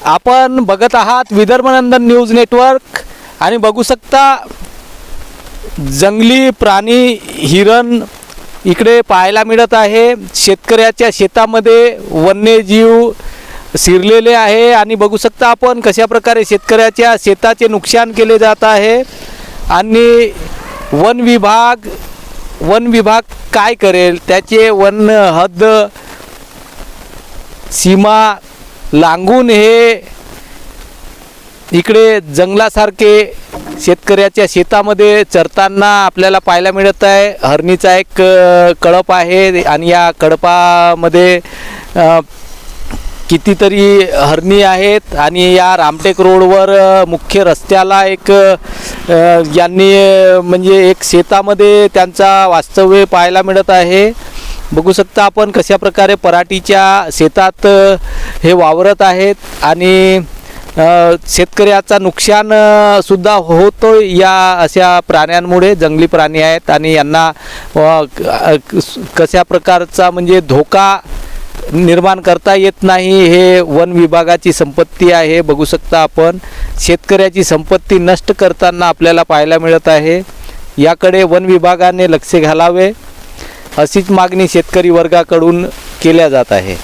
आपण बघत आहात विदर्भनंदन न्यूज नेटवर्क आणि बघू शकता जंगली प्राणी हिरण इकडे पाहायला मिळत आहे। शेतकऱ्याच्या शेतामध्ये वन्यजीव शिरलेले आहे आणि बघू शकता आपण कशा प्रकारे शेतकऱ्याच्या शेताचे नुकसान केले जात आहे आणि वन विभाग काय करेल, त्याचे वन हद्द सीमा लांघून हे इकडे जंगलासारखे शेतकऱ्याच्या शेतामध्ये चरताना आपल्याला पाहायला मिळत आहे। हरणीचा एक कळप आहे आणि या कळपामध्ये कितीतरी हरणी आहेत आणि या रामटेक रोडवर मुख्य रस्त्याला एक यांनी म्हणजे एक शेतामध्ये त्यांचा वास्तव्य पाहायला मिळत आहे। बघू शकता आपण कशा प्रकारे पराठीच्या शेतात हे वावरत आहेत आणि शेतकऱ्याचा नुकसान सुद्धा होतो या अशा प्राण्यांमुळे। जंगली प्राणी आहेत आणि यांना कशा प्रकारचा म्हणजे धोका निर्माण करता येत नाही। हे वन विभागाची संपत्ती आहे। बघू शकता आपण शेतकऱ्याची संपत्ती नष्ट करताना आपल्याला पाहायला मिळत आहे। याकडे वन विभागाने लक्ष घालावे अशीच मागणी शेतकरी वर्गाकडून केल्या जात आहे।